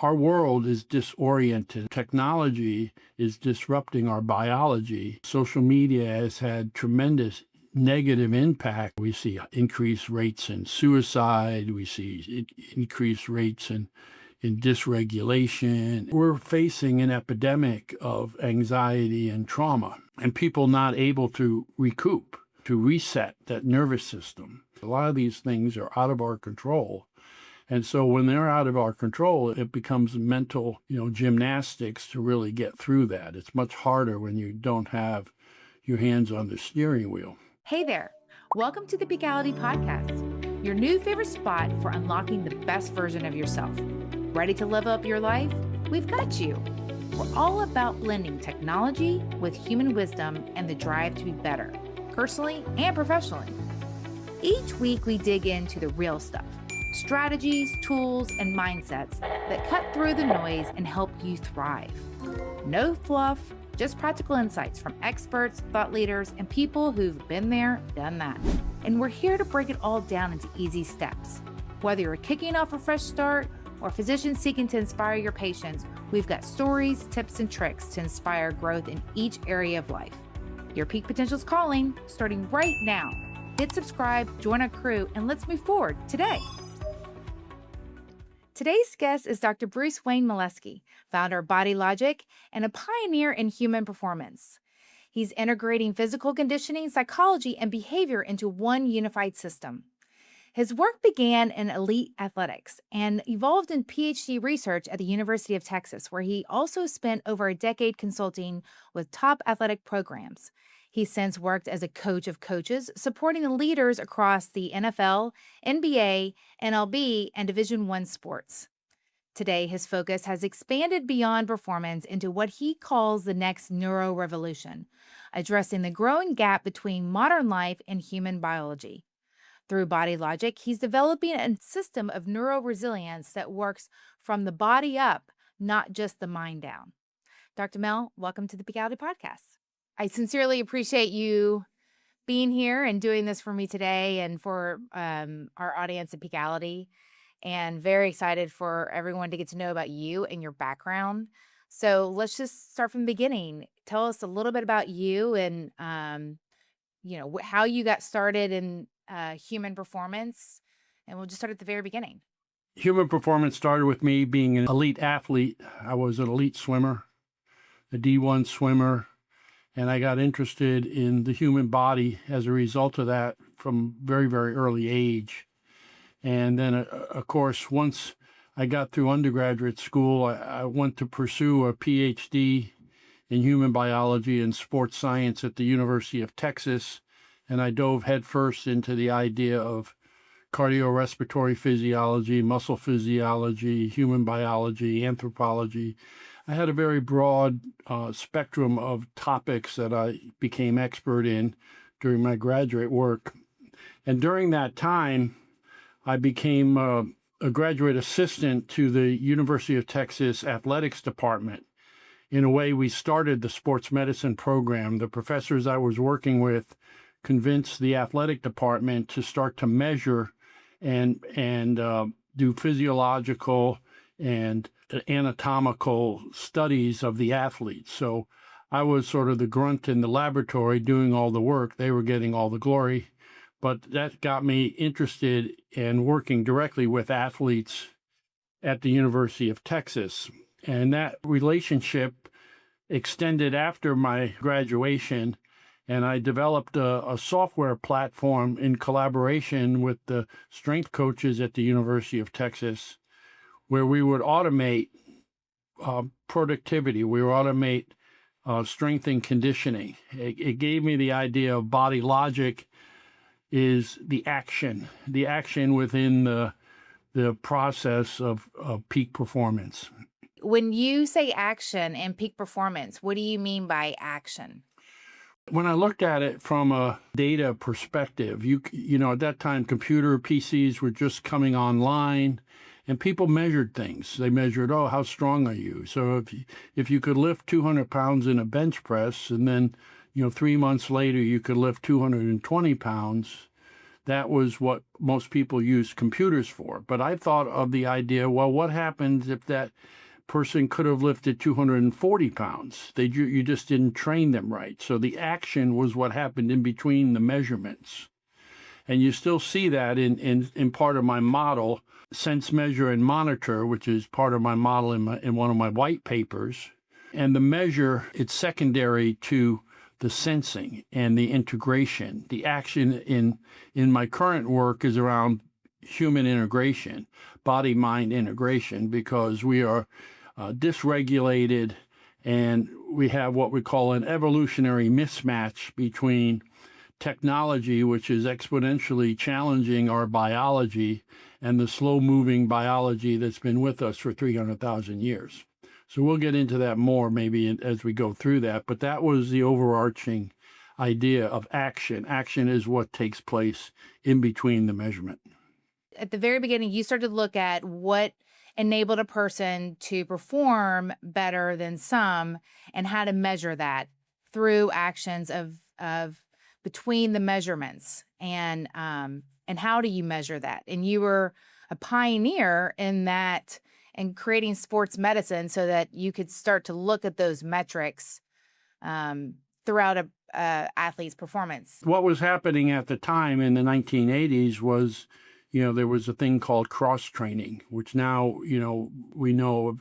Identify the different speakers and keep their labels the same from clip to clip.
Speaker 1: Our world is disoriented. Technology is disrupting our biology. Social media has had tremendous negative impact. We see increased rates in suicide. We see increased rates in dysregulation. We're facing an epidemic of anxiety and trauma, and people not able to recoup, to reset that nervous system. A lot of these things are out of our control. And so when they're out of our control, it becomes mental, gymnastics to really get through that. It's much harder when you don't have your hands on the steering wheel.
Speaker 2: Hey there. Welcome to the Peakality Podcast, your new favorite spot for unlocking the best version of yourself. Ready to level up your life? We've got you. We're all about blending technology with human wisdom and the drive to be better, personally and professionally. Each week, we dig into the real stuff. Strategies, tools, and mindsets that cut through the noise and help you thrive. No fluff, just practical insights from experts, thought leaders, and people who've been there, done that. And we're here to break it all down into easy steps. Whether you're kicking off a fresh start or a physician seeking to inspire your patients, we've got stories, tips, and tricks to inspire growth in each area of life. Your peak potential's calling, starting right now. Hit subscribe, join our crew, and let's move forward today. Today's guest is Dr. Bruce Wayne Meleski, founder of Body Logic and a pioneer in human performance. He's integrating physical conditioning, psychology, and behavior into one unified system. His work began in elite athletics and evolved in PhD research at the University of Texas, where he also spent over a decade consulting with top athletic programs. He's since worked as a coach of coaches, supporting the leaders across the NFL, NBA, MLB, and Division I sports. Today, his focus has expanded beyond performance into what he calls the next neuro revolution, addressing the growing gap between modern life and human biology. Through Body Logic, he's developing a system of neuroresilience that works from the body up, not just the mind down. Dr. Mel, welcome to the Peakality Podcast. I sincerely appreciate you being here and doing this for me today and for our audience at Peakality, and very excited for everyone to get to know about you and your background. So let's just start from the beginning. Tell us a little bit about you and, how you got started in human performance, and we'll just start at the very beginning.
Speaker 1: Human performance started with me being an elite athlete. I was an elite swimmer, a D1 swimmer. And I got interested in the human body as a result of that from very, very early age. And then, of course, once I got through undergraduate school, I went to pursue a PhD in human biology and sports science at the University of Texas. And I dove headfirst into the idea of cardiorespiratory physiology, muscle physiology, human biology, anthropology. I had a very broad spectrum of topics that I became expert in during my graduate work. And during that time, I became a graduate assistant to the University of Texas Athletics Department. In a way, we started the sports medicine program. The professors I was working with convinced the athletic department to start to measure and do physiological and anatomical studies of the athletes. So I was sort of the grunt in the laboratory doing all the work. They were getting all the glory. But that got me interested in working directly with athletes at the University of Texas. And that relationship extended after my graduation. And I developed a software platform in collaboration with the strength coaches at the University of Texas, where we would automate productivity. We would automate strength and conditioning. It gave me the idea of Body Logic is the action within the process of peak performance.
Speaker 2: When you say action and peak performance, what do you mean by action?
Speaker 1: When I looked at it from a data perspective, at that time, computer PCs were just coming online. And people measured things. They measured, how strong are you? So if you could lift 200 pounds in a bench press, and then 3 months later you could lift 220 pounds, that was what most people use computers for. But I thought of the idea, well, what happens if that person could have lifted 240 pounds? You just didn't train them right. So the action was what happened in between the measurements. And you still see that in part of my model, sense, measure, and monitor, which is part of my model in one of my white papers. And the measure, it's secondary to the sensing and the integration. The action in my current work is around human integration, body-mind integration, because we are dysregulated and we have what we call an evolutionary mismatch between technology, which is exponentially challenging our biology, and the slow-moving biology that's been with us for 300,000 years. So we'll get into that more maybe as we go through that, but that was the overarching idea of action. Action is what takes place in between the measurement.
Speaker 2: At the very beginning, you started to look at what enabled a person to perform better than some and how to measure that through actions of between the measurements, and how do you measure that? And you were a pioneer in that and creating sports medicine so that you could start to look at those metrics throughout a athlete's performance.
Speaker 1: What was happening at the time in the 1980s was, there was a thing called cross-training, which now, we know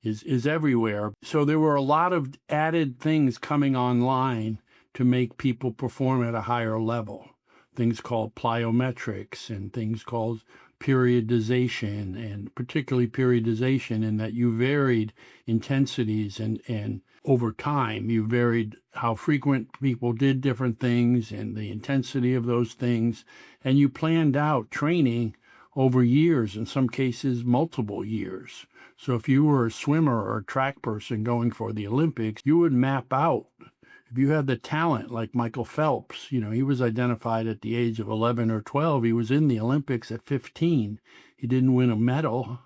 Speaker 1: is everywhere. So there were a lot of added things coming online to make people perform at a higher level. Things called plyometrics and things called periodization, and particularly periodization in that you varied intensities and over time you varied how frequent people did different things and the intensity of those things, and you planned out training over years, in some cases multiple years. So if you were a swimmer or a track person going for the Olympics, you would map out. If you had the talent like Michael Phelps, he was identified at the age of 11 or 12. He was in the Olympics at 15. He didn't win a medal,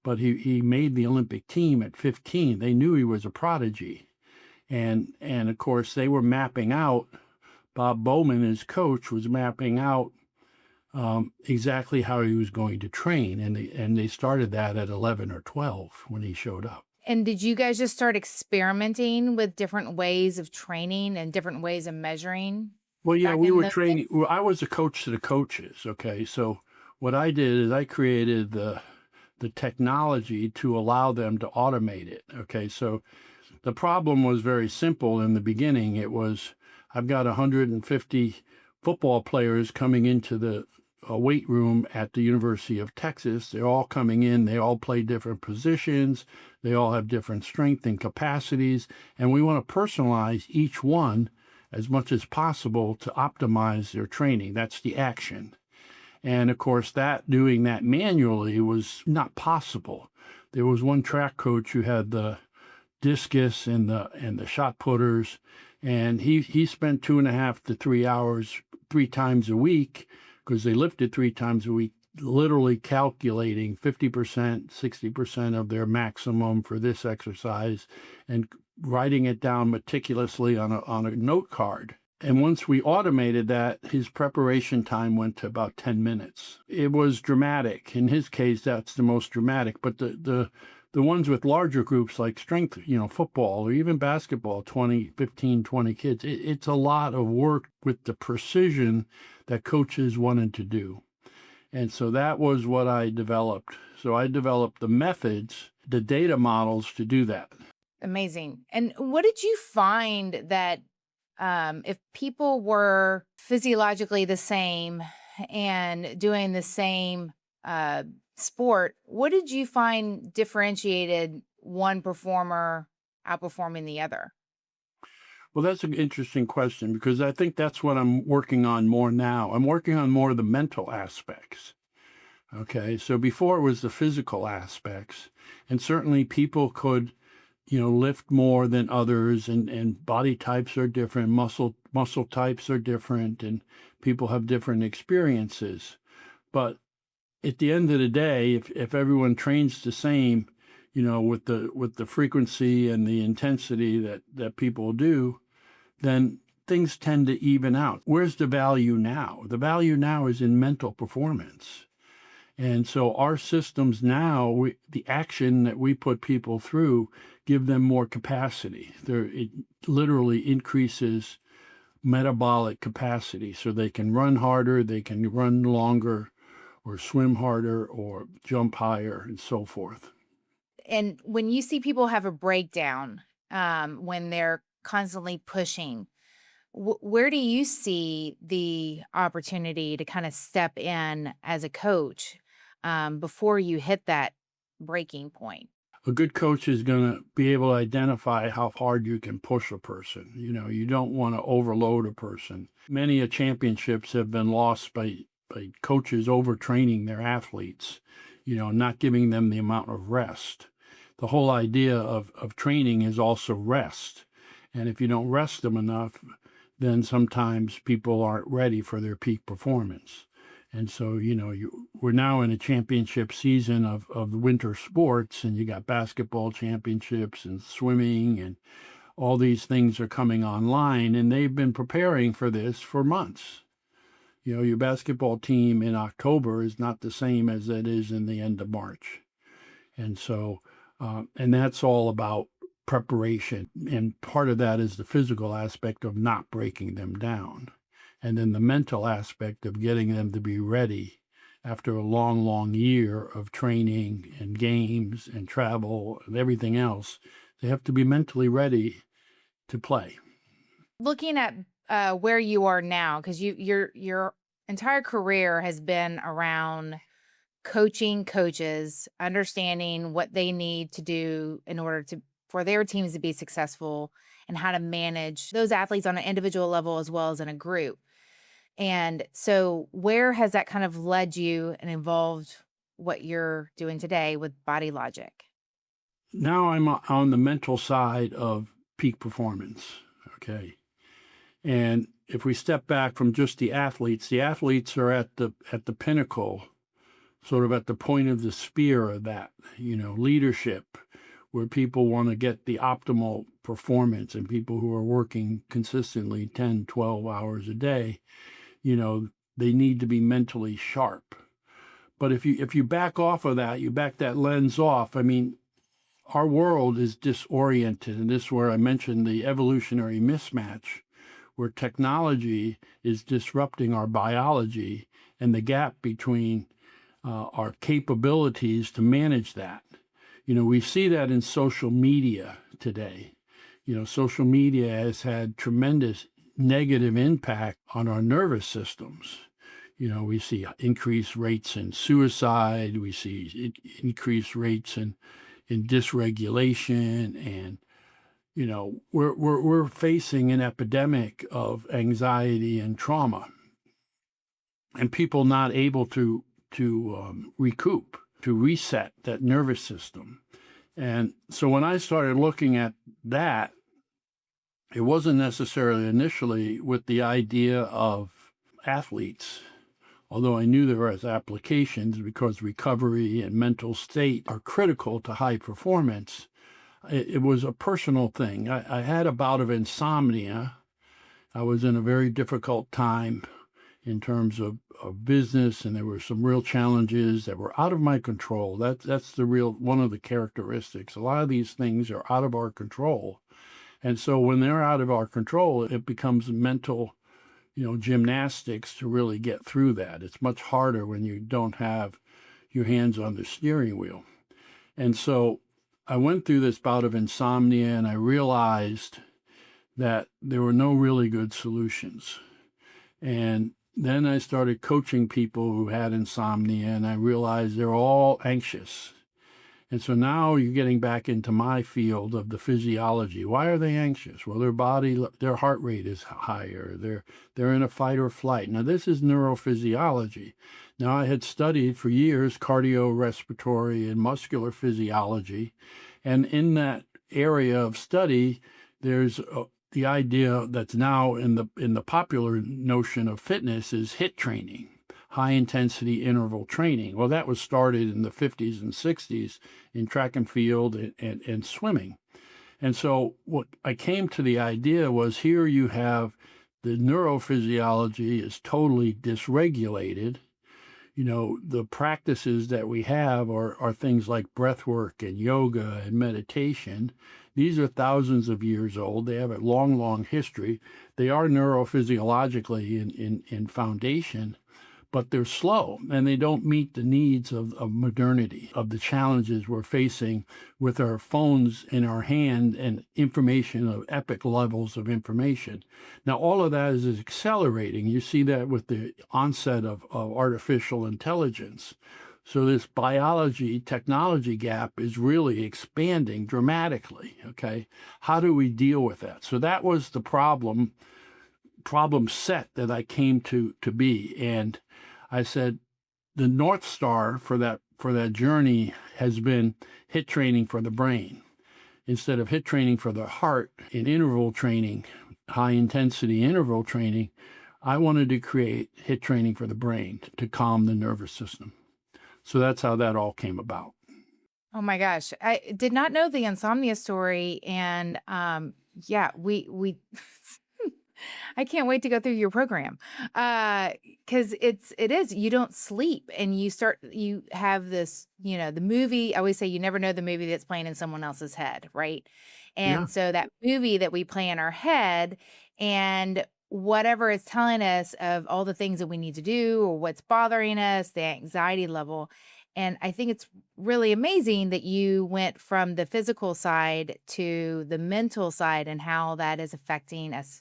Speaker 1: but he made the Olympic team at 15. They knew he was a prodigy. And of course, they were mapping out, Bob Bowman, his coach, was mapping out exactly how he was going to train. And they started that at 11 or 12 when he showed up.
Speaker 2: And did you guys just start experimenting with different ways of training and different ways of measuring?
Speaker 1: Well, yeah,
Speaker 2: back
Speaker 1: we
Speaker 2: in
Speaker 1: were
Speaker 2: the day?
Speaker 1: training. Well, I was a coach to the coaches. Okay, so what I did is I created the technology to allow them to automate it. Okay, so the problem was very simple in the beginning. It was, I've got 150 football players coming into the weight room at the University of Texas. They're all coming in. They all play different positions. They all have different strength and capacities. And we want to personalize each one as much as possible to optimize their training. That's the action. And of course, doing that manually was not possible. There was one track coach who had the discus and the shot putters, and he spent 2.5 to 3 hours 3 times a week, because they lifted 3 times a week, literally calculating 50%, 60% of their maximum for this exercise and writing it down meticulously on a note card. And once we automated that, his preparation time went to about 10 minutes. It was dramatic. In his case, that's the most dramatic. But the ones with larger groups like strength, football or even basketball, 15, 20 kids, it's a lot of work with the precision that coaches wanted to do. And so that was what I developed. So I developed the methods, the data models to do that.
Speaker 2: Amazing. And what did you find that if people were physiologically the same and doing the same sport, what did you find differentiated one performer outperforming the other?
Speaker 1: Well, that's an interesting question, because I think that's what I'm working on more now. I'm working on more of the mental aspects. Okay, so before it was the physical aspects, and certainly people could, lift more than others, and body types are different, muscle types are different, and people have different experiences. But at the end of the day, if everyone trains the same, with the frequency and the intensity that people do, then things tend to even out. Where's the value now? The value now is in mental performance. And so our systems now, the action that we put people through, give them more capacity. It literally increases metabolic capacity, so they can run harder, they can run longer, or swim harder, or jump higher, and so forth.
Speaker 2: And when you see people have a breakdown, when they're constantly pushing, where do you see the opportunity to kind of step in as a coach before you hit that breaking point?
Speaker 1: A good coach is going to be able to identify how hard you can push a person. You don't want to overload a person. Many championships have been lost by coaches overtraining their athletes, not giving them the amount of rest. The whole idea of training is also rest. And if you don't rest them enough, then sometimes people aren't ready for their peak performance. And so, we're now in a championship season of winter sports, and you got basketball championships and swimming, and all these things are coming online, and they've been preparing for this for months. Your basketball team in October is not the same as it is in the end of March. And so, and that's all about preparation. And part of that is the physical aspect of not breaking them down. And then the mental aspect of getting them to be ready after a long, long year of training and games and travel and everything else. They have to be mentally ready to play.
Speaker 2: Looking at where you are now, because your entire career has been around coaching coaches, understanding what they need to do in order for their teams to be successful, and how to manage those athletes on an individual level as well as in a group. And so where has that kind of led you and involved what you're doing today with Body Logic?
Speaker 1: Now I'm on the mental side of peak performance. Okay. And if we step back from just the athletes are at the pinnacle, sort of at the point of the spear of that, leadership, where people want to get the optimal performance, and people who are working consistently 10, 12 hours a day, they need to be mentally sharp. But if you back off of that, you back that lens off, our world is disoriented. And this is where I mentioned the evolutionary mismatch, where technology is disrupting our biology and the gap between our capabilities to manage that. We see that in social media today. Social media has had tremendous negative impact on our nervous systems. We see increased rates in suicide. We see increased rates in dysregulation, and we're facing an epidemic of anxiety and trauma, and people not able to recoup, to reset that nervous system. And so when I started looking at that, it wasn't necessarily initially with the idea of athletes, although I knew there was applications because recovery and mental state are critical to high performance. It was a personal thing. I had a bout of insomnia. I was in a very difficult time in terms of business, and there were some real challenges that were out of my control. That's the real one of the characteristics. A lot of these things are out of our control. And so when they're out of our control, it becomes mental, gymnastics to really get through that. It's much harder when you don't have your hands on the steering wheel. And so I went through this bout of insomnia, and I realized that there were no really good solutions. And then I started coaching people who had insomnia, and I realized they're all anxious. And so now you're getting back into my field of the physiology. Why are they anxious? Well, their heart rate is higher. They're in a fight or flight. Now, this is neurophysiology. Now, I had studied for years cardiorespiratory and muscular physiology. And in that area of study, there's the idea that's now in the popular notion of fitness is HIIT training, high intensity interval training. Well, that was started in the 50s and 60s in track and field and swimming. And so what I came to the idea was, here you have the neurophysiology is totally dysregulated. The practices that we have are things like breath work and yoga and meditation. These are thousands of years old. They have a long, long history. They are neurophysiologically in foundation, but they're slow and they don't meet the needs of modernity, of the challenges we're facing with our phones in our hand and information of epic levels of information. Now, all of that is accelerating. You see that with the onset of artificial intelligence. So this biology technology gap is really expanding dramatically. Okay. How do we deal with that? So that was the problem set that I came to be. And I said, the North Star for that journey has been HIIT training for the brain. Instead of HIIT training for the heart in interval training, high intensity interval training, I wanted to create HIIT training for the brain to calm the nervous system. So that's how that all came about.
Speaker 2: Oh my gosh. I did not know the insomnia story. And yeah, we I can't wait to go through your program. Cause it is, you don't sleep and you have this, the movie. I always say you never know the movie that's playing in someone else's head. Right.
Speaker 1: Yeah.
Speaker 2: And so that movie that we play in our head and whatever is telling us of all the things that we need to do or what's bothering us, the anxiety level. And I think it's really amazing that you went from the physical side to the mental side and how that is affecting us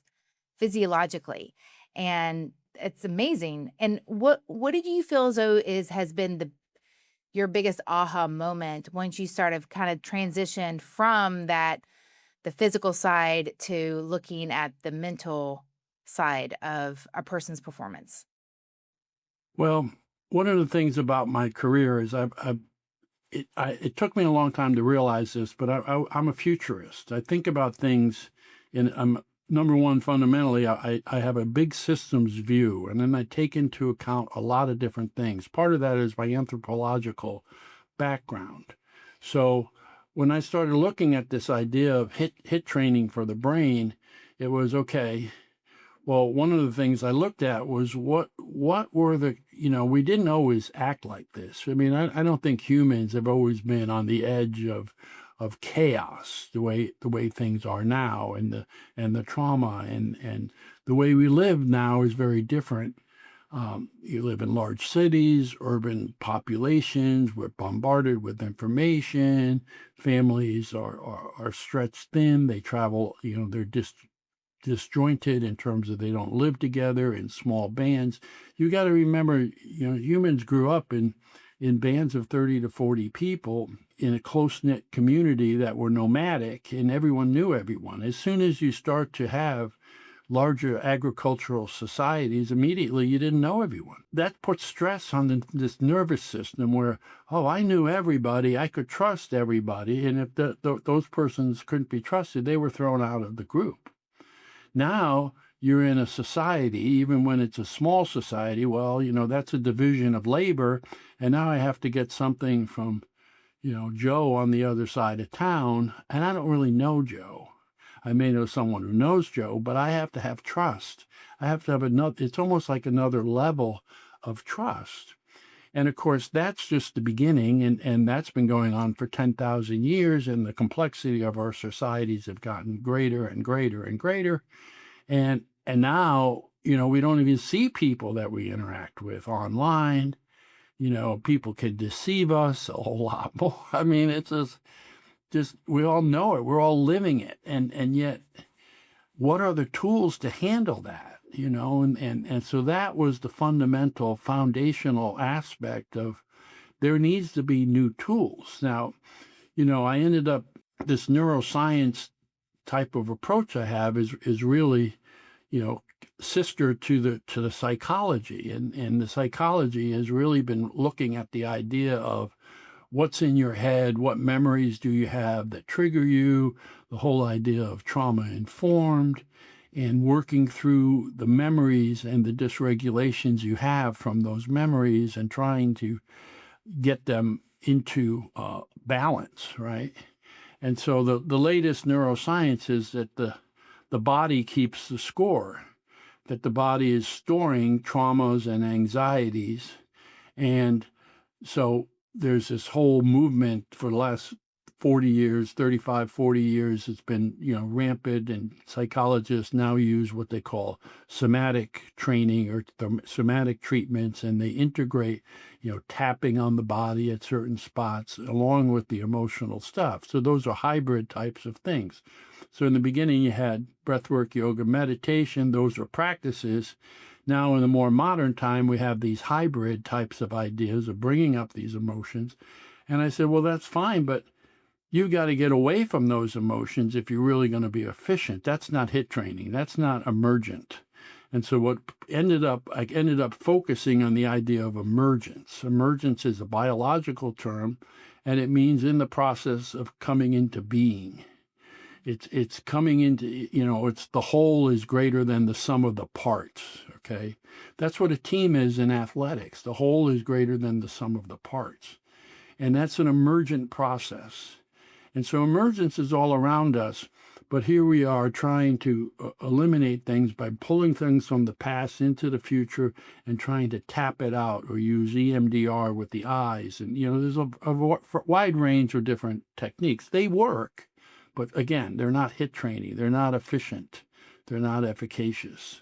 Speaker 2: physiologically. And it's amazing. And what did you feel as though has been your biggest aha moment once you started kind of transitioned from the physical side to looking at the mental side of a person's performance?
Speaker 1: Well, one of the things about my career is it took me a long time to realize this, but I'm a futurist. I think about things number one, fundamentally, I have a big systems view, and then I take into account a lot of different things. Part of that is my anthropological background. So when I started looking at this idea of HIIT training for the brain, it was okay. Well, one of the things I looked at was what were we didn't always act like this. I mean, I don't think humans have always been on the edge of chaos the way things are now, and the trauma and the way we live now is very different. You live in large cities, urban populations. We're bombarded with information. Families are stretched thin. They travel. They're disjointed in terms of they don't live together in small bands. You got to remember, humans grew up in bands of 30 to 40 people in a close-knit community that were nomadic, and everyone knew everyone. As soon as you start to have larger agricultural societies, immediately you didn't know everyone. That puts stress on this nervous system where, I knew everybody, I could trust everybody, and if those persons couldn't be trusted, they were thrown out of the group. Now you're in a society, even when it's a small society, that's a division of labor, and now I have to get something from, Joe on the other side of town, and I don't really know Joe. I may know someone who knows Joe, but I have to have trust. I have to have it's almost like another level of trust. And of course, that's just the beginning, and that's been going on for 10,000 years, and the complexity of our societies have gotten greater and greater and greater. And now, we don't even see people that we interact with online. People can deceive us a whole lot more. I mean, it's just we all know it. We're all living it. And yet, what are the tools to handle that? And so that was the fundamental foundational aspect of there needs to be new tools. Now, I ended up, this neuroscience type of approach I have is really, sister to the psychology, and the psychology has really been looking at the idea of what's in your head, what memories do you have that trigger you, the whole idea of trauma informed, and working through the memories and the dysregulations you have from those memories and trying to get them into balance, right? And so the latest neuroscience is that the body keeps the score. that the body is storing traumas and anxieties. And so there's this whole movement for the last 40 years, 35, 40 years, it's been, rampant, and psychologists now use what they call somatic training or somatic treatments, and they integrate, tapping on the body at certain spots along with the emotional stuff. So those are hybrid types of things. So in the beginning, you had breathwork, yoga, meditation. Those are practices. Now, in the more modern time, we have these hybrid types of ideas of bringing up these emotions. And I said, well, that's fine, but you've got to get away from those emotions if you're really going to be efficient. That's not HIIT training. That's not emergent. And so I ended up focusing on the idea of emergence. Emergence is a biological term, and it means in the process of coming into being. It's coming into, it's the whole is greater than the sum of the parts, okay? That's what a team is in athletics. The whole is greater than the sum of the parts. And that's an emergent process. And so emergence is all around us, but here we are trying to eliminate things by pulling things from the past into the future and trying to tap it out or use EMDR with the eyes. And, there's a wide range of different techniques. They work. But again, they're not HIIT training. They're not efficient. They're not efficacious.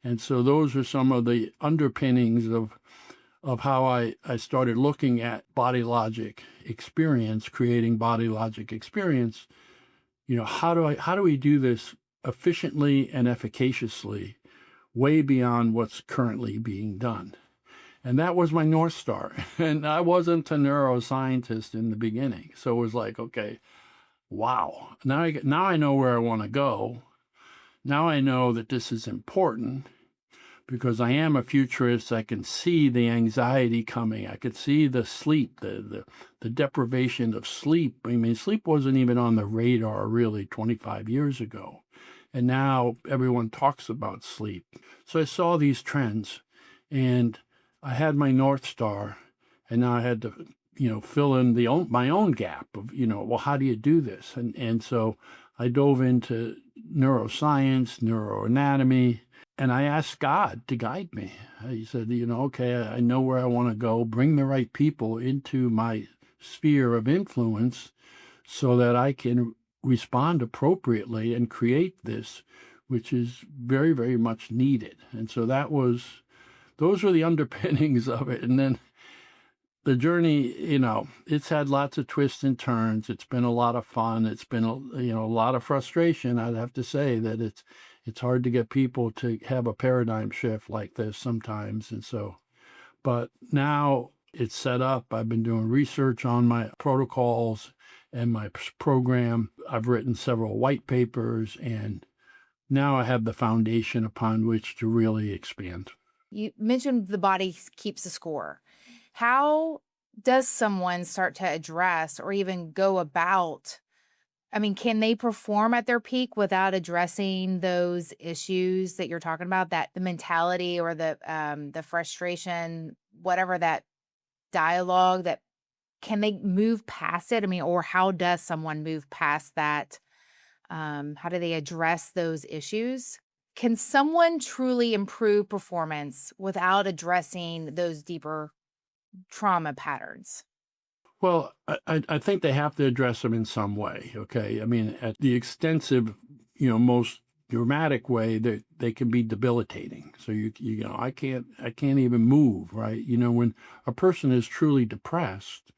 Speaker 1: And so those are some of the underpinnings of how I started looking at body logic experience, creating body logic experience. How do we do this efficiently and efficaciously, way beyond what's currently being done? And that was my North Star. And I wasn't a neuroscientist in the beginning. So it was like, okay, wow, now I know where I want to go. Now I know that this is important because I am a futurist. I can see the anxiety coming. I could see the sleep, the deprivation of sleep. I mean, sleep wasn't even on the radar really 25 years ago. And now everyone talks about sleep. So I saw these trends and I had my North Star, and now I had to fill in my own gap of, well, how do you do this? And so I dove into neuroscience, neuroanatomy, and I asked God to guide me. He said, okay, I know where I want to go. Bring the right people into my sphere of influence so that I can respond appropriately and create this, which is very, very much needed. And so those were the underpinnings of it. And then the journey, it's had lots of twists and turns. It's been a lot of fun. It's been a lot of frustration. I'd have to say that it's hard to get people to have a paradigm shift like this sometimes. And so, but now it's set up. I've been doing research on my protocols and my program. I've written several white papers, and now I have the foundation upon which to really expand.
Speaker 2: You mentioned the body keeps a score. How does someone start to address or even go about? I mean, can they perform at their peak without addressing those issues that you're talking about? That the mentality or the frustration, whatever that dialogue, that can they move past it? I mean, or how does someone move past that? How do they address those issues? Can someone truly improve performance without addressing those deeper trauma patterns?
Speaker 1: Well, I think they have to address them in some way, okay? I mean, at the extensive, most dramatic way, they can be debilitating. So, I can't even move, right? When a person is truly depressed,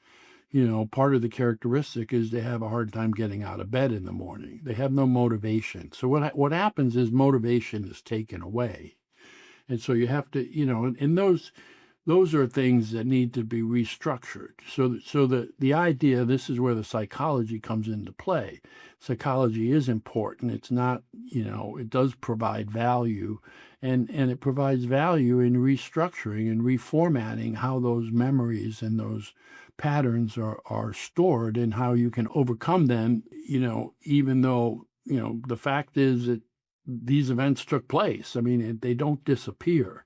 Speaker 1: part of the characteristic is they have a hard time getting out of bed in the morning. They have no motivation. So what happens is motivation is taken away. And so you have to, and those are things that need to be restructured. So the idea, this is where the psychology comes into play. Psychology is important. It's not, it does provide value, and it provides value in restructuring and reformatting how those memories and those patterns are stored and how you can overcome them, even though, the fact is that these events took place. I mean, they don't disappear,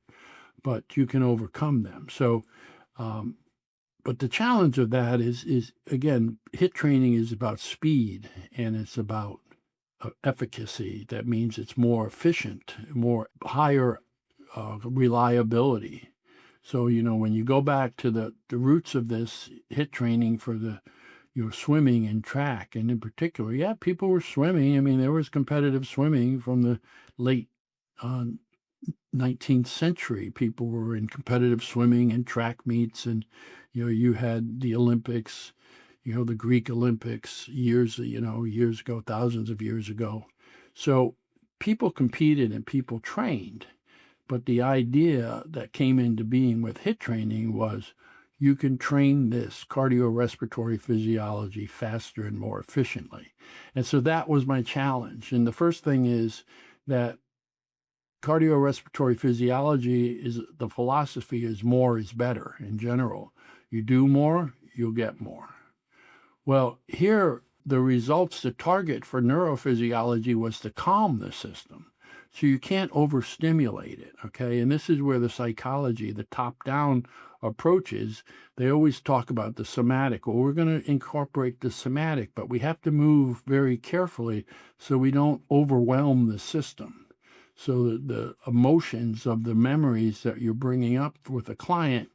Speaker 1: but you can overcome them. So, but the challenge of that is again, HIIT training is about speed, and it's about efficacy. That means it's more efficient, more higher reliability. So, when you go back to the roots of this HIIT training for the swimming and track, and in particular, yeah, people were swimming. I mean, there was competitive swimming from the late uh, 19th century. People were in competitive swimming and track meets, and you had the Olympics, the Greek Olympics years ago, thousands of years ago. So people competed and people trained. But the idea that came into being with HIIT training was you can train this cardiorespiratory physiology faster and more efficiently. And so that was my challenge. And the first thing is that cardiorespiratory physiology is the philosophy is more is better in general. You do more, you'll get more. Well, here, the results, the target for neurophysiology was to calm the system. So you can't overstimulate it, okay? And this is where the psychology, the top-down approach is. They always talk about the somatic. Well, we're going to incorporate the somatic, but we have to move very carefully so we don't overwhelm the system. So that the emotions of the memories that you're bringing up with a client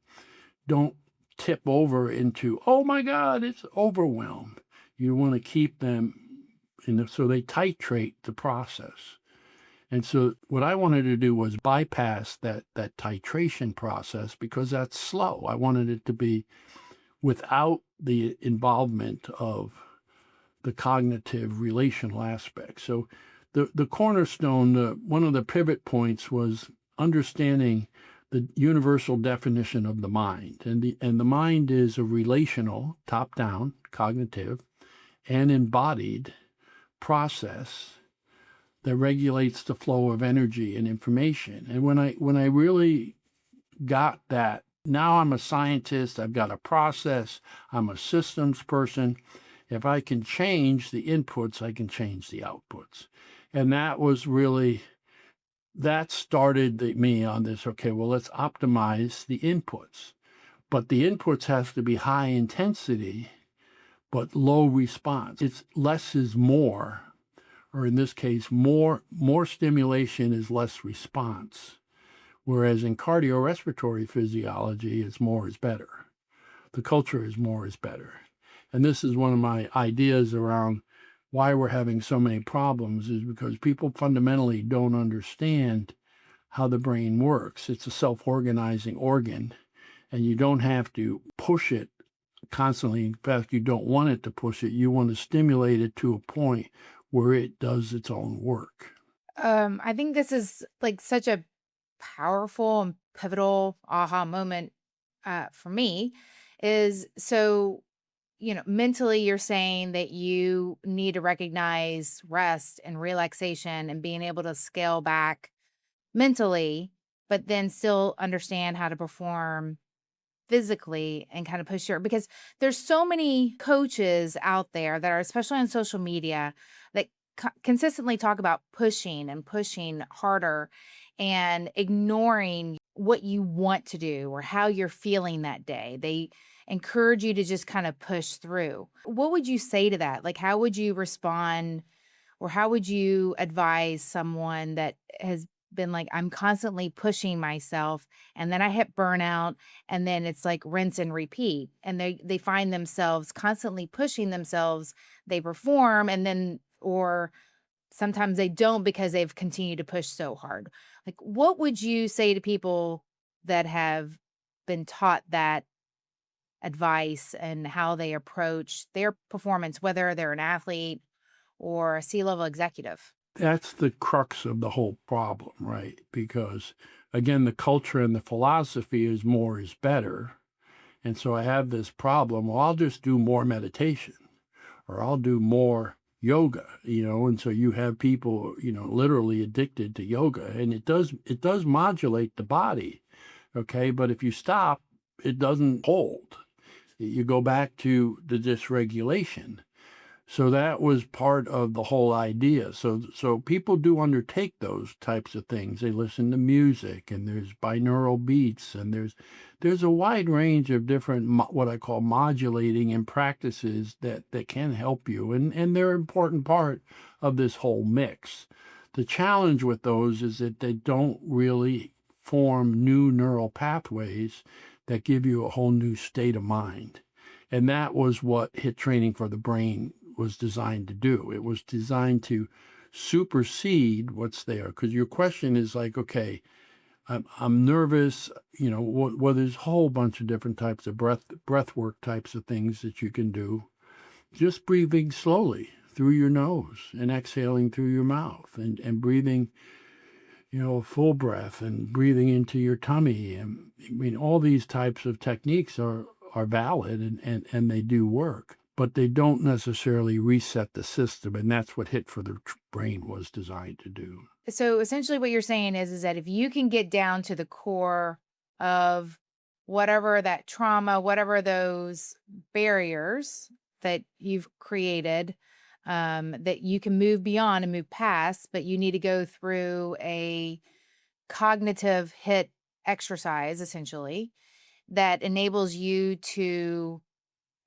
Speaker 1: don't tip over into, oh my God, it's overwhelmed. You want to keep them so they titrate the process. And so what I wanted to do was bypass that titration process because that's slow. I wanted it to be without the involvement of the cognitive relational aspect. So the cornerstone, one of the pivot points was understanding the universal definition of the mind. And the mind is a relational, top-down, cognitive, and embodied process that regulates the flow of energy and information. And when I really got that, now I'm a scientist, I've got a process, I'm a systems person. If I can change the inputs, I can change the outputs. And that was really, that started me on this, okay, well, let's optimize the inputs. But the inputs have to be high intensity, but low response. It's less is more, or in this case, more stimulation is less response. Whereas in cardiorespiratory physiology, it's more is better. The culture is more is better. And this is one of my ideas around why we're having so many problems is because people fundamentally don't understand how the brain works. It's a self-organizing organ, and you don't have to push it constantly. In fact, you don't want it to push it. You want to stimulate it to a point where it does its own work.
Speaker 2: I think this is like such a powerful and pivotal aha moment for me is so, mentally you're saying that you need to recognize rest and relaxation and being able to scale back mentally, but then still understand how to perform physically and kind of push your because there's so many coaches out there that are especially on social media that consistently talk about pushing and pushing harder and ignoring what you want to do or how you're feeling that day. They encourage you to just kind of push through. What would you say to that? Like, how would you respond or how would you advise someone that has been like, I'm constantly pushing myself and then I hit burnout and then it's like rinse and repeat. And they find themselves constantly pushing themselves. They perform and then, or sometimes they don't because they've continued to push so hard. Like, what would you say to people that have been taught that advice and how they approach their performance, whether they're an athlete or a C-level executive?
Speaker 1: That's the crux of the whole problem, right? Because again, the culture and the philosophy is more is better. And so I have this problem. Well, I'll just do more meditation or I'll do more yoga, and so you have people, literally addicted to yoga, and it does modulate the body. Okay. But if you stop, it doesn't hold. You go back to the dysregulation. So that was part of the whole idea. So people do undertake those types of things. They listen to music, and there's binaural beats, and there's a wide range of different what I call modulating and practices that can help you, and they're an important part of this whole mix. The challenge with those is that they don't really form new neural pathways that give you a whole new state of mind. And that was what HIIT training for the brain was designed to do. It was designed to supersede what's there. Because your question is like, okay, I'm nervous, well, there's a whole bunch of different types of breath work types of things that you can do. Just breathing slowly through your nose and exhaling through your mouth, and breathing, a full breath, and breathing into your tummy. And I mean, all these types of techniques are valid, and they do work, but they don't necessarily reset the system. And that's what HIIT for the brain was designed to do.
Speaker 2: So essentially what you're saying is that if you can get down to the core of whatever that trauma, whatever those barriers that you've created, that you can move beyond and move past, but you need to go through a cognitive HIIT exercise, essentially, that enables you to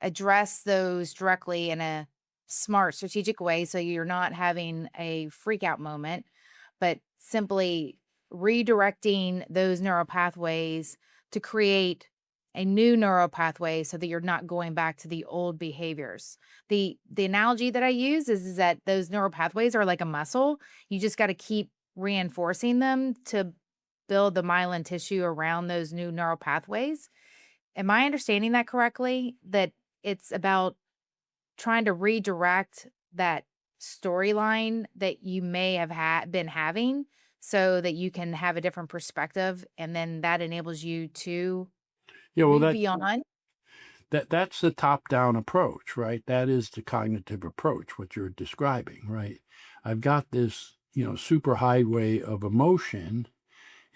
Speaker 2: address those directly in a smart, strategic way. So you're not having a freak out moment, but simply redirecting those neural pathways to create a new neural pathway so that you're not going back to the old behaviors. The analogy that I use is that those neural pathways are like a muscle. You just got to keep reinforcing them to build the myelin tissue around those new neural pathways. Am I understanding that correctly? That it's about trying to redirect that storyline that you may have been having so that you can have a different perspective, and then that enables you to move beyond?
Speaker 1: That's the top-down approach, right? That is the cognitive approach, what you're describing, right? I've got this, super highway of emotion,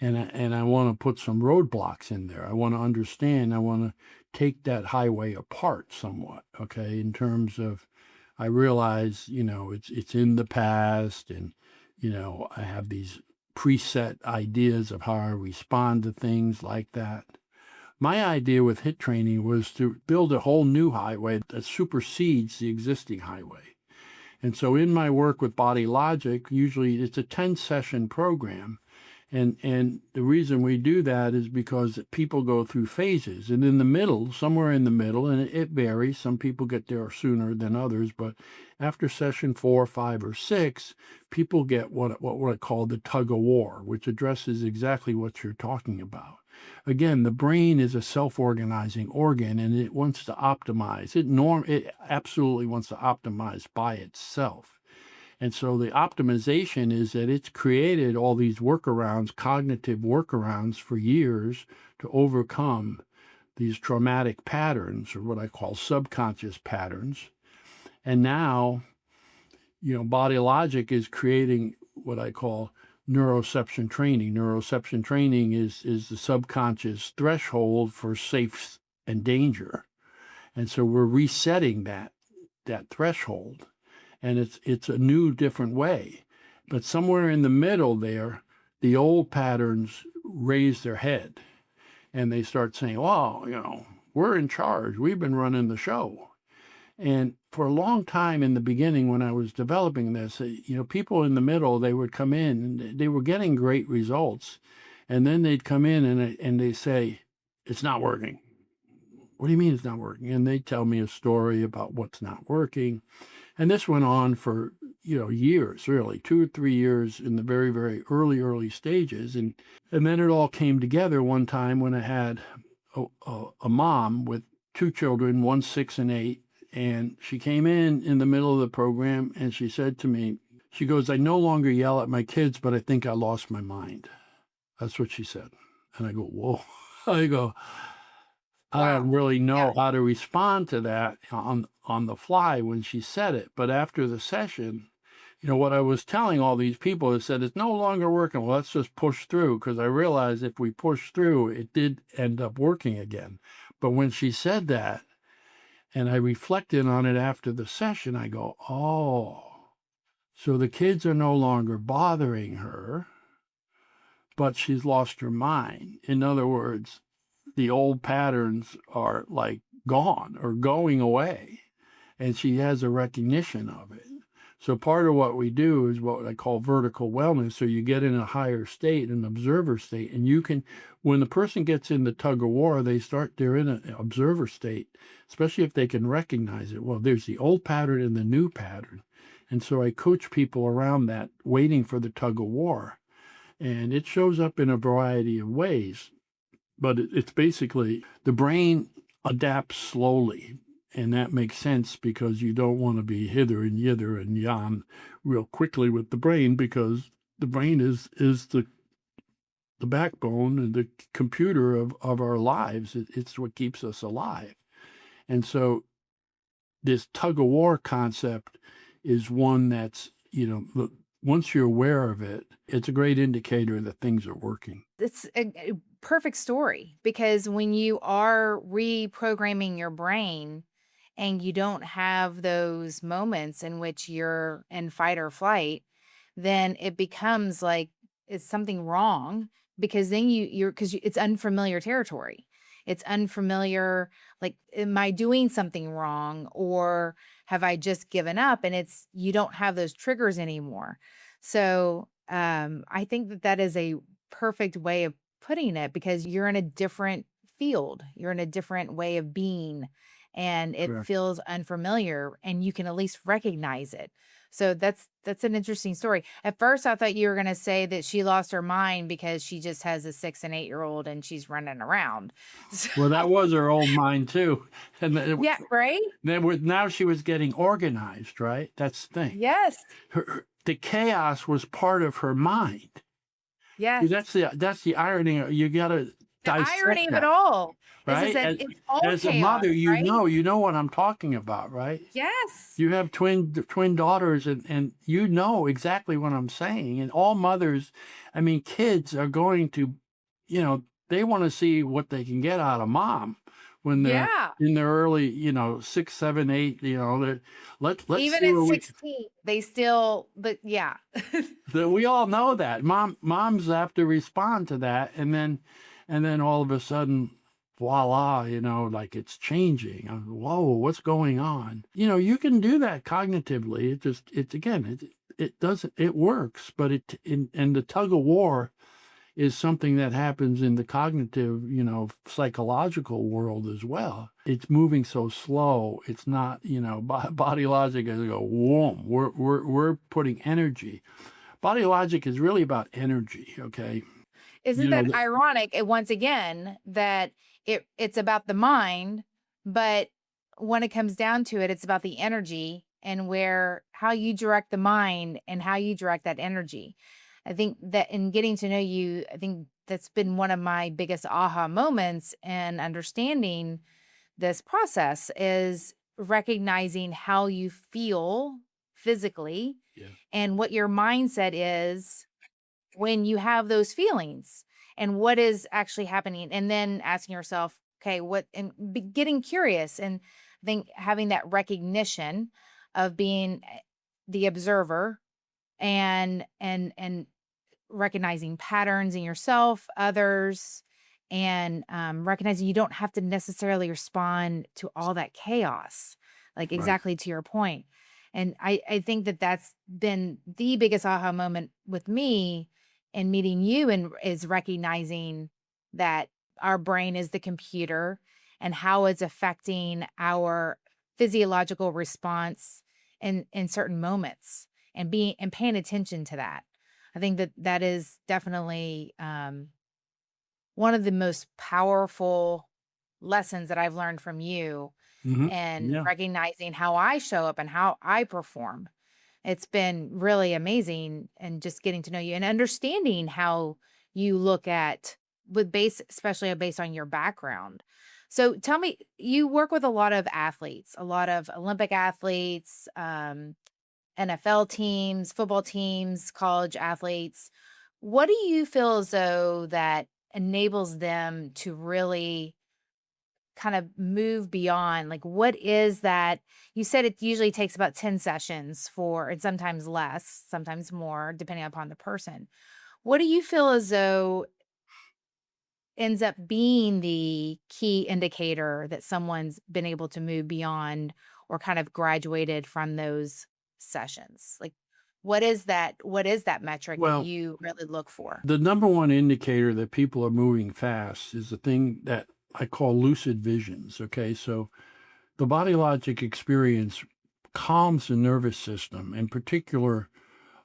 Speaker 1: and I want to put some roadblocks in there. I want to understand. I want to take that highway apart somewhat, okay? In terms of, I realize, it's in the past, and I have these preset ideas of how I respond to things like that. My idea with HIIT training was to build a whole new highway that supersedes the existing highway. And so in my work with Body Logic, usually it's a 10-session program. And the reason we do that is because people go through phases. And in the middle, somewhere in the middle, and it varies, some people get there sooner than others, but after session 4, 5, or 6, people get what I call the tug of war, which addresses exactly what you're talking about. Again, the brain is a self-organizing organ, and it wants to optimize. It absolutely wants to optimize by itself. And so the optimization is that it's created all these workarounds, cognitive workarounds for years to overcome these traumatic patterns, or what I call subconscious patterns. And now, Body Logic is creating what I call neuroception training. Neuroception training is the subconscious threshold for safe and danger. And so we're resetting that threshold. And it's a new, different way. But somewhere in the middle there, the old patterns raise their head, and they start saying, well, we're in charge. We've been running the show. And for a long time in the beginning, when I was developing this, people in the middle, they would come in, and they were getting great results. And then they'd come in and they say, it's not working. What do you mean it's not working? And they tell me a story about what's not working. And this went on for, years, really, 2 or 3 years in the very, very early stages. And then it all came together one time when I had a mom with 2 children, 1, 6, and 8. And she came in the middle of the program, and she said to me, she goes, I no longer yell at my kids, but I think I lost my mind. That's what she said. And I go, whoa. I go, I don't really know how to respond to that on the fly when she said it. But after the session, what I was telling all these people is that it's no longer working. Well, let's just push through, because I realized if we push through, it did end up working again. But when she said that, And I reflected on it after the session. I go, oh, so the kids are no longer bothering her, but she's lost her mind. In other words, the old patterns are like gone or going away, and she has a recognition of it. So part of what we do is what I call vertical wellness. So you get in a higher state, an observer state, and you can, when the person gets in the tug of war, they're in an observer state, especially if they can recognize it. Well, there's the old pattern and the new pattern. And so I coach people around that, waiting for the tug of war. And it shows up in a variety of ways. But it's basically the brain adapts slowly. And that makes sense because you don't want to be hither and yither and yon real quickly with the brain, because the brain is the backbone and the computer of our lives. It's what keeps us alive. And so this tug of war concept is one that's, once you're aware of it, it's a great indicator that things are working.
Speaker 2: It's a perfect story, because when you are reprogramming your brain and you don't have those moments in which you're in fight or flight, then it becomes like it's something wrong, because then it's unfamiliar territory. It's unfamiliar. Like, am I doing something wrong, or have I just given up? And you don't have those triggers anymore. So I think that is a perfect way of putting it, because you're in a different field. You're in a different way of being, and it
Speaker 1: Correct.
Speaker 2: feels unfamiliar, and you can at least recognize it. So that's an interesting story. At first, I thought you were going to say that she lost her mind because she just has a 6 and 8-year-old and she's running around.
Speaker 1: Well, that was her old mind too. And
Speaker 2: Yeah, right?
Speaker 1: now she was getting organized, right? That's the thing.
Speaker 2: Yes.
Speaker 1: The chaos was part of her mind.
Speaker 2: Yes.
Speaker 1: That's the irony. You got to
Speaker 2: The
Speaker 1: dissect
Speaker 2: irony of
Speaker 1: that,
Speaker 2: it all
Speaker 1: right?
Speaker 2: is that it's all
Speaker 1: As a
Speaker 2: chaos,
Speaker 1: mother,
Speaker 2: right?
Speaker 1: you know what I'm talking about, right?
Speaker 2: Yes.
Speaker 1: You have twin daughters, and you know exactly what I'm saying. And all mothers, I mean, kids are going to, they want to see what they can get out of mom when they're
Speaker 2: Yeah.
Speaker 1: in their early, 6, 7, 8. Let's
Speaker 2: Even
Speaker 1: see
Speaker 2: at
Speaker 1: what
Speaker 2: 16, they still, but yeah.
Speaker 1: we all know that moms have to respond to that, and then all of a sudden, voila, like it's changing. Whoa, what's going on? You can do that cognitively. It doesn't, it works, but and the tug of war is something that happens in the cognitive, psychological world as well. It's moving so slow. It's not, body logic is go, whoom, we're putting energy. Body logic is really about energy, okay?
Speaker 2: Isn't that ironic, once again, that it's about the mind, but when it comes down to it, it's about the energy and how you direct the mind and how you direct that energy. I think that in getting to know you, I think that's been one of my biggest aha moments in understanding this process, is recognizing how you feel physically
Speaker 1: Yeah.
Speaker 2: and what your mindset is when you have those feelings, and what is actually happening, and then asking yourself, okay, getting curious. And I think having that recognition of being the observer, and recognizing patterns in yourself, others, and recognizing you don't have to necessarily respond to all that chaos, like
Speaker 1: Right.
Speaker 2: exactly to your point. And I think that that's been the biggest aha moment with me in meeting you, and is recognizing that our brain is the computer, and how it's affecting our physiological response in certain moments, and paying attention to that. I think that is definitely one of the most powerful lessons that I've learned from you, and
Speaker 1: Yeah.
Speaker 2: recognizing how I show up and how I perform. It's been really amazing, and just getting to know you and understanding how you look at, especially based on your background. So tell me, you work with a lot of athletes, a lot of Olympic athletes, NFL teams, football teams, college athletes. What do you feel as though that enables them to really kind of move beyond? Like, what is that? You said it usually takes about 10 sessions for, and sometimes less, sometimes more, depending upon the person. What do you feel as though ends up being the key indicator that someone's been able to move beyond or kind of graduated from those sessions? Like, what is that metric that
Speaker 1: Well,
Speaker 2: you really look for?
Speaker 1: the number one indicator that people are moving fast is the thing that I call lucid visions. Okay. So the body logic experience calms the nervous system. In particular,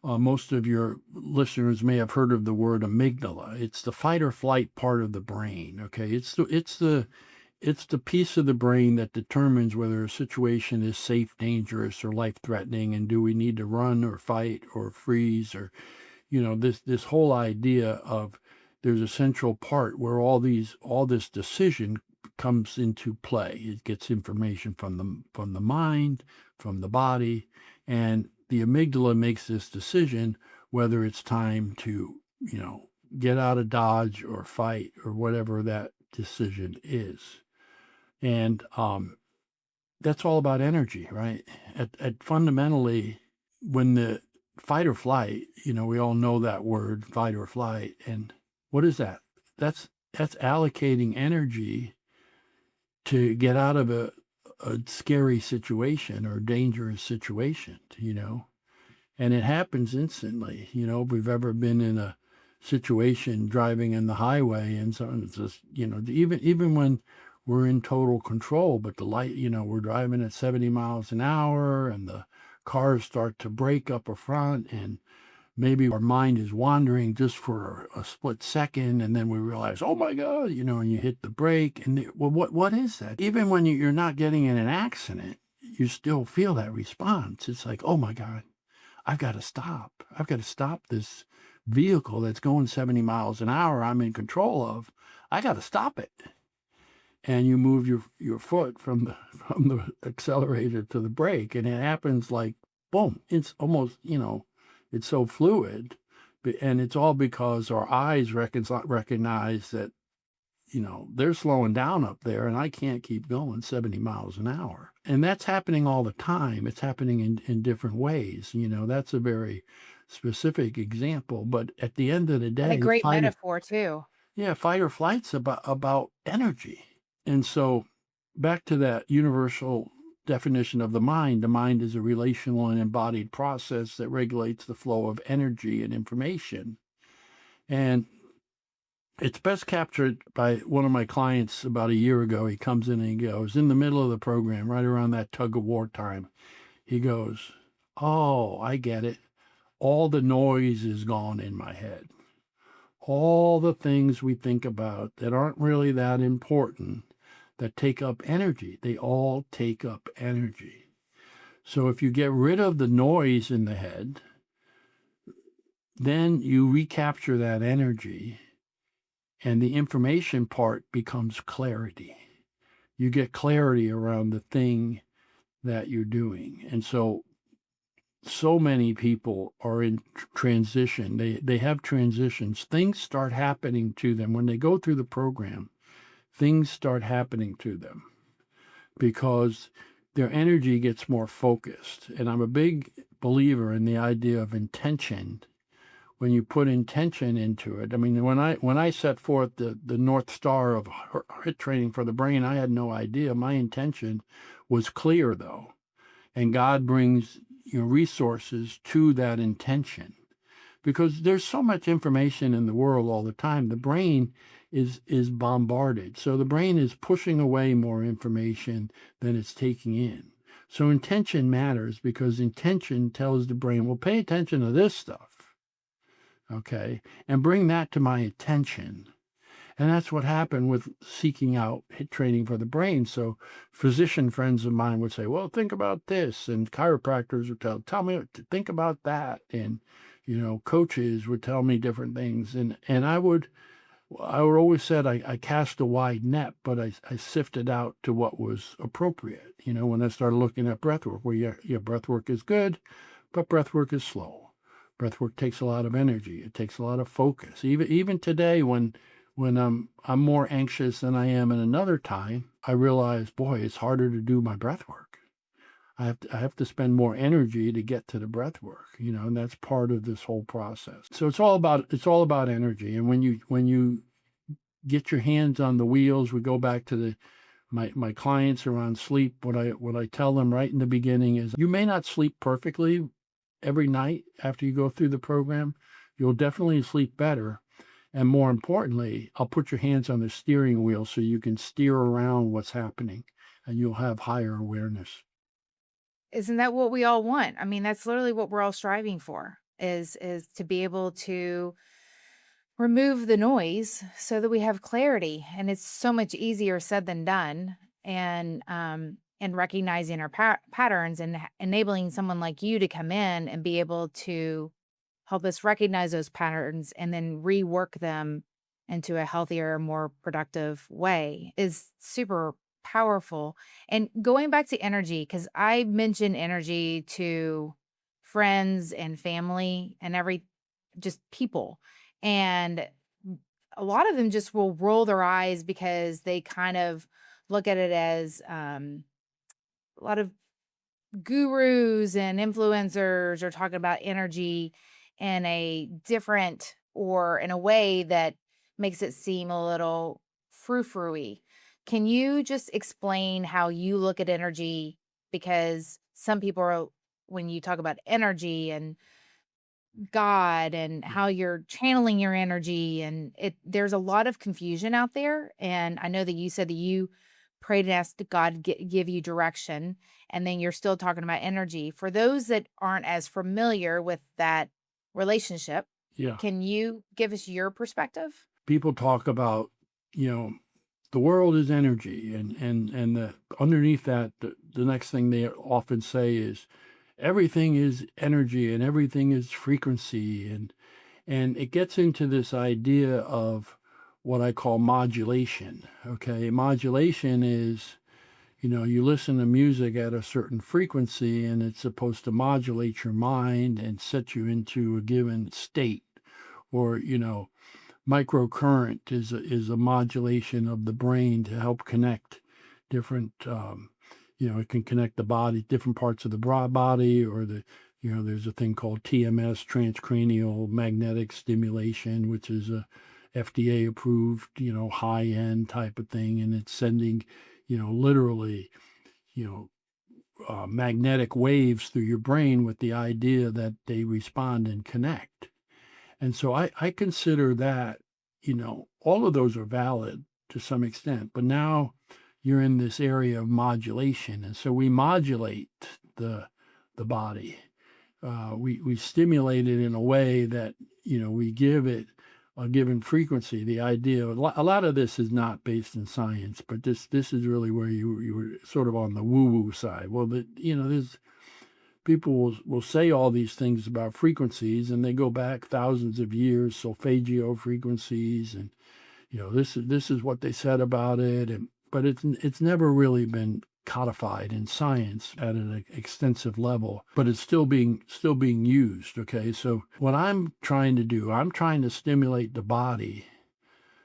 Speaker 1: most of your listeners may have heard of the word amygdala. It's the fight or flight part of the brain. Okay. It's the piece of the brain that determines whether a situation is safe, dangerous, or life-threatening, and do we need to run or fight or freeze, or this whole idea of there's a central part where all this decision comes into play. It gets information from the mind, from the body, and the amygdala makes this decision whether it's time to get out of dodge or fight or whatever that decision is. And that's all about energy, right? At fundamentally, when the fight or flight, we all know that word, fight or flight. And what is that? That's allocating energy to get out of a scary situation or dangerous situation, and it happens instantly. If we've ever been in a situation driving in the highway and so on, it's just, even when we're in total control, but the light, we're driving at 70 miles an hour and the cars start to brake up a front, and maybe our mind is wandering just for a split second, and then we realize, oh my God, and you hit the brake, and well, what is that? Even when you're not getting in an accident, you still feel that response. It's like, oh my God, I've got to stop. I've got to stop this vehicle that's going 70 miles an hour I'm in control of. I got to stop it. And you move your foot from the accelerator to the brake, and it happens like boom. It's almost, it's so fluid, and it's all because our eyes recognize that they're slowing down up there, and I can't keep going 70 miles an hour. And that's happening all the time. It's happening in different ways. That's a very specific example. But at the end of the
Speaker 2: And a
Speaker 1: day,
Speaker 2: great metaphor too.
Speaker 1: fight or flight's about energy. And so back to that universal definition of the mind is a relational and embodied process that regulates the flow of energy and information. And it's best captured by one of my clients about a year ago. He comes in and he goes, in the middle of the program, right around that tug of war time, he goes, oh, I get it. All the noise is gone in my head. All the things we think about that aren't really that important, that take up energy, they all take up energy. So if you get rid of the noise in the head, then you recapture that energy, and the information part becomes clarity. You get clarity around the thing that you're doing. And so many people are in transition. They have transitions. Things start happening to them when they go through the program. Things start happening to them because their energy gets more focused. And I'm a big believer in the idea of intention. When you put intention into it, I mean, when I set forth the North Star of HIIT training for the brain, I had no idea. My intention was clear, though. And God brings resources to that intention, because there's so much information in the world all the time. The brain is bombarded. So the brain is pushing away more information than it's taking in. So intention matters, because intention tells the brain, well, pay attention to this stuff, okay, and bring that to my attention. And that's what happened with seeking out HIIT training for the brain. So physician friends of mine would say, well, think about this. And chiropractors would tell me to think about that. And, coaches would tell me different things. And I would always said I cast a wide net, but I sifted out to what was appropriate. When I started looking at breath work, well, yeah, breath work is good, but breath work is slow. Breath work takes a lot of energy. It takes a lot of focus. Even today, when I'm more anxious than I am in another time, I realized, boy, it's harder to do my breath work. I have to spend more energy to get to the breath work, and that's part of this whole process. So it's all about energy. And when you get your hands on the wheels, we go back to my clients are on sleep. What I tell them right in the beginning is, you may not sleep perfectly every night after you go through the program. You'll definitely sleep better. And more importantly, I'll put your hands on the steering wheel so you can steer around what's happening and you'll have higher awareness.
Speaker 2: Isn't that what we all want? I mean, that's literally what we're all striving for, is to be able to remove the noise so that we have clarity. And it's so much easier said than done. And recognizing our patterns and enabling someone like you to come in and be able to help us recognize those patterns and then rework them into a healthier, more productive way is super powerful. And going back to energy, because I mention energy to friends and family and just people. And a lot of them just will roll their eyes because they kind of look at it as a lot of gurus and influencers are talking about energy in a different or in a way that makes it seem a little frou-frou-y. Can you just explain how you look at energy? Because some people are, when you talk about energy and God and how you're channeling your energy, and there's a lot of confusion out there. And I know that you said that you prayed and asked God to give you direction, and then you're still talking about energy. For those that aren't as familiar with that relationship,
Speaker 1: Yeah.
Speaker 2: can you give us your perspective?
Speaker 1: People talk about, you know, the world is energy, and underneath that, the next thing they often say is everything is energy and everything is frequency, and it gets into this idea of what I call modulation. Okay, modulation is, you listen to music at a certain frequency, and it's supposed to modulate your mind and set you into a given state, or microcurrent is a modulation of the brain to help connect different, it can connect the body, different parts of the body, or there's a thing called TMS, transcranial magnetic stimulation, which is a FDA approved, high end type of thing. And it's sending, literally, magnetic waves through your brain with the idea that they respond and connect. And so I consider that, all of those are valid to some extent, but now you're in this area of modulation. And so we modulate the body. We stimulate it in a way that, we give it a given frequency. The idea, a lot of this is not based in science, but this is really where you were sort of on the woo-woo side. Well, there's people will say all these things about frequencies, and they go back thousands of years, solfeggio frequencies, and this is what they said about it, but it's never really been codified in science at an extensive level, but it's still being used. Okay, so what I'm trying to do, I'm trying to stimulate the body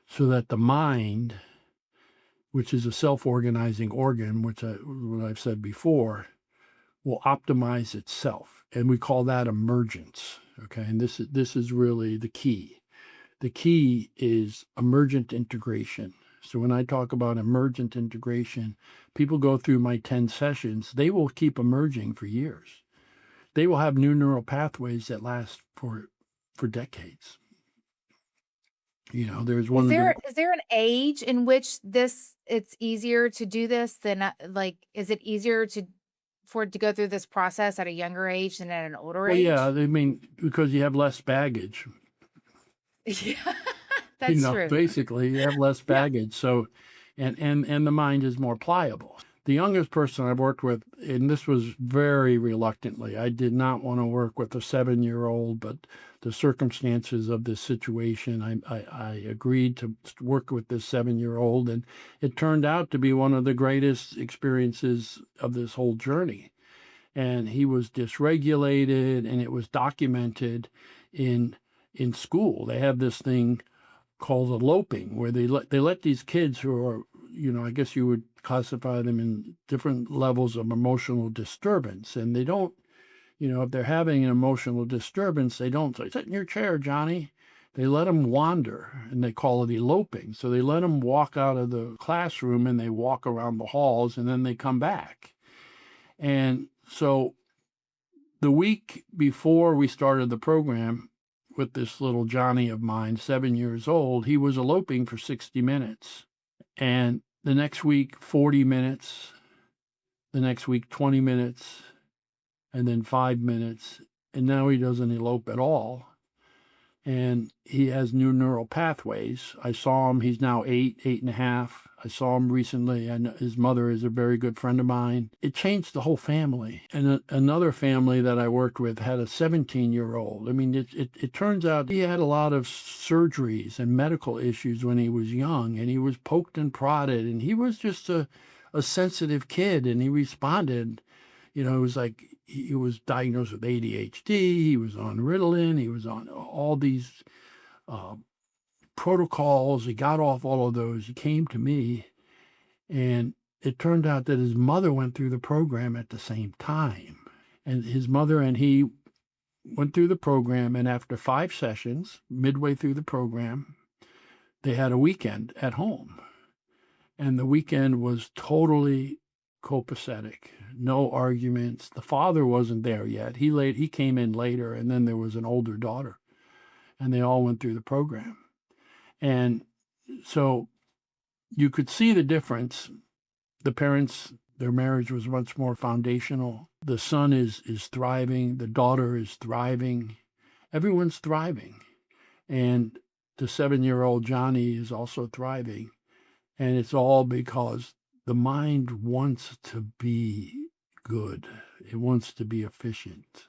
Speaker 1: so that the mind, which is a self-organizing organ, what I've said before, will optimize itself, and we call that emergence. Okay, and this is really the key. The key is emergent integration. So when I talk about emergent integration, people go through my 10 sessions, they will keep emerging for years. They will have new neural pathways that last for decades. There's one.
Speaker 2: Is there an age in which it's easier to do this than is it easier for it to go through this process at a younger age than at an older
Speaker 1: Well,
Speaker 2: age?
Speaker 1: yeah, I mean, because you have less baggage.
Speaker 2: Yeah, that's true.
Speaker 1: Basically, you have less
Speaker 2: Yeah.
Speaker 1: baggage. So, and the mind is more pliable. The youngest person I've worked with, and this was very reluctantly, I did not want to work with a 7-year-old, but the circumstances of this situation, I agreed to work with this 7-year-old, and it turned out to be one of the greatest experiences of this whole journey. And he was dysregulated, and it was documented in school. They have this thing called eloping, where they let these kids who are, I guess you would classify them in different levels of emotional disturbance. And they don't, if they're having an emotional disturbance, they don't say, sit in your chair, Johnny. They let them wander, and they call it eloping. So they let them walk out of the classroom and they walk around the halls, and then they come back. And so the week before we started the program with this little Johnny of mine, 7 years old, he was eloping for 60 minutes. And the next week, 40 minutes. The next week, 20 minutes. And then 5 minutes. And now he doesn't elope at all. And he has new neural pathways. I saw him. He's now 8.5. I saw him recently. And his mother is a very good friend of mine. It changed the whole family. And another family that I worked with had a 17-year-old. I mean, it turns out he had a lot of surgeries and medical issues when he was young, and he was poked and prodded, and he was just a sensitive kid, and he responded. It was like he was diagnosed with ADHD, he was on Ritalin, he was on all these protocols. He got off all of those. He came to me, and it turned out that his mother went through the program at the same time. And his mother and he went through the program, and after 5 sessions, midway through the program, they had a weekend at home. And the weekend was totally copacetic, no arguments. The father wasn't there yet. He came in later, and then there was an older daughter, and they all went through the program. And so you could see the difference. The parents, their marriage was much more foundational. The son is thriving. The daughter is thriving. Everyone's thriving. And the 7-year-old Johnny is also thriving. And it's all because the mind wants to be good. It wants to be efficient.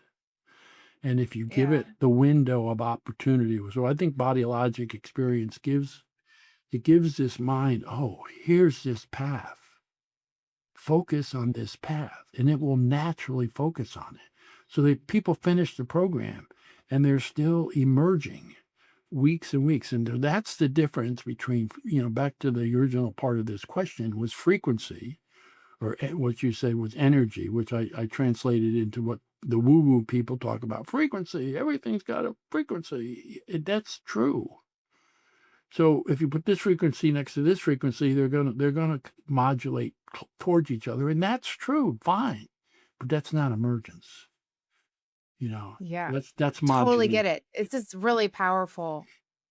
Speaker 1: And if you give it the window of opportunity, so I think body logic experience gives this mind, oh, here's this path. Focus on this path, and it will naturally focus on it. So that people finish the program, and they're still emerging weeks and weeks. And that's the difference between, back to the original part of this question, was frequency, or what you said was energy, which I translated into what the woo-woo people talk about. Frequency, everything's got a frequency. That's true. So if you put this frequency next to this frequency, they're gonna modulate towards each other, and that's true, fine, but that's not emergence.
Speaker 2: Yeah.
Speaker 1: That's
Speaker 2: Totally
Speaker 1: modulating.
Speaker 2: get it. It's just really powerful.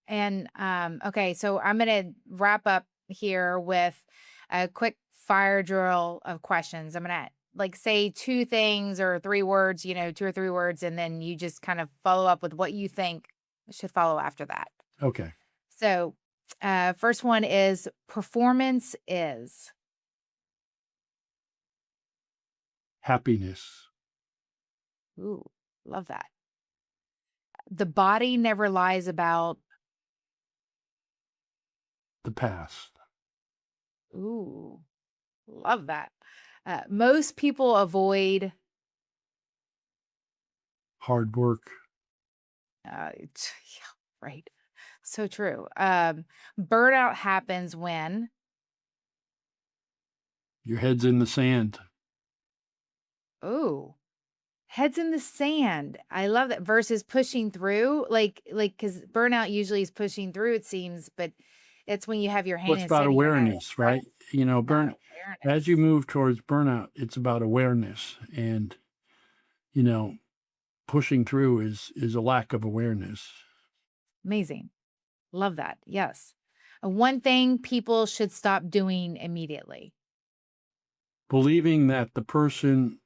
Speaker 2: And okay, so I'm gonna wrap up here with a quick fire drill of questions. I'm gonna say 2 things or 3 words, 2 or 3 words, and then you just kind of follow up with what you think should follow after that.
Speaker 1: Okay.
Speaker 2: So first one is performance is.
Speaker 1: Happiness.
Speaker 2: Ooh, love that. The body never lies about.
Speaker 1: The past.
Speaker 2: Ooh, love that. Most people avoid.
Speaker 1: Hard work.
Speaker 2: Yeah, right. So true. Burnout happens when.
Speaker 1: Your head's in the sand.
Speaker 2: Ooh, heads in the sand. I love that versus pushing through. Because burnout usually is pushing through, it seems, but it's when you have your hand
Speaker 1: Well, it's
Speaker 2: in
Speaker 1: about
Speaker 2: sand, you're not
Speaker 1: awareness, right? As
Speaker 2: awareness.
Speaker 1: you move towards burnout, it's about awareness, and pushing through is a lack of awareness.
Speaker 2: Amazing. Love that. Yes. One thing people should stop doing immediately.
Speaker 1: Believing that the person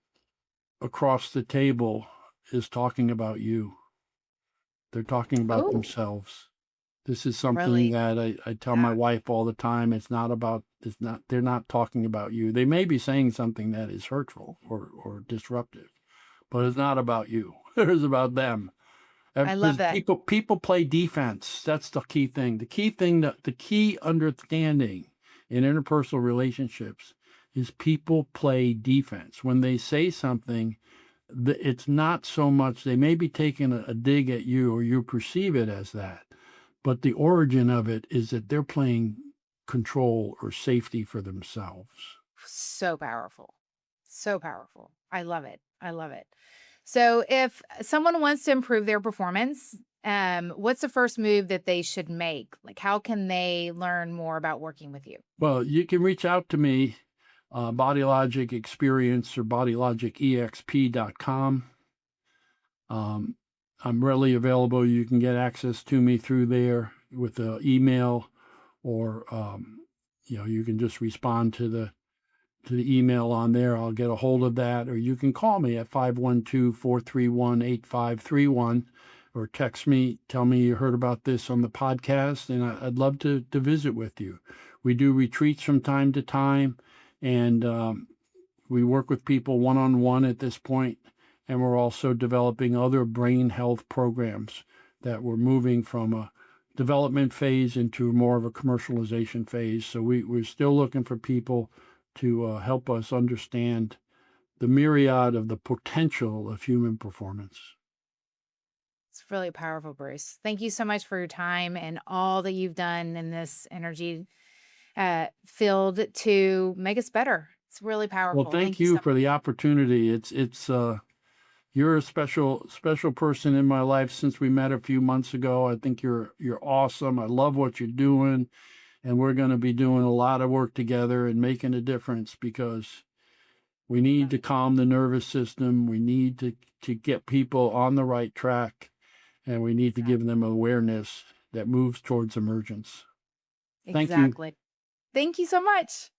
Speaker 1: across the table is talking about you. They're talking about
Speaker 2: Ooh,
Speaker 1: themselves. This is something
Speaker 2: really?
Speaker 1: that I tell my wife all the time. They're not talking about you. They may be saying something that is hurtful or disruptive, but it's not about you. It's about them.
Speaker 2: I love that.
Speaker 1: People play defense. That's the key thing. The key understanding in interpersonal relationships is people play defense. When they say something, it's not so much they may be taking a dig at you, or you perceive it as that, but the origin of it is that they're playing control or safety for themselves.
Speaker 2: So powerful. So powerful. I love it. I love it. So if someone wants to improve their performance, what's the first move that they should make? Like, how can they learn more about working with you?
Speaker 1: Well, you can reach out to me, Body Logic Experience or bodylogicexp.com. I'm readily available. You can get access to me through there with the email, or you can just respond to the email on there. I'll get a hold of that, or you can call me at 512-431-8531, or text me, tell me you heard about this on the podcast, and I'd love to visit with you. We do retreats from time to time, and we work with people one-on-one at this point, and we're also developing other brain health programs that we're moving from a development phase into more of a commercialization phase. So we're still looking for people to help us understand the myriad of the potential of human performance.
Speaker 2: It's really powerful, Bruce. Thank you so much for your time and all that you've done in this energy field to make us better. It's really
Speaker 1: Well,
Speaker 2: powerful.
Speaker 1: thank
Speaker 2: Thank you so
Speaker 1: you
Speaker 2: much.
Speaker 1: for the opportunity. It's you're a special person in my life since we met a few months ago. I think you're awesome. I love what you're doing, and we're going to be doing a lot of work together and making a difference, because we need to calm the nervous system. We need to get people on the right track, and we need to give them awareness that moves towards emergence. Thank you.
Speaker 2: Exactly. Thank you so much.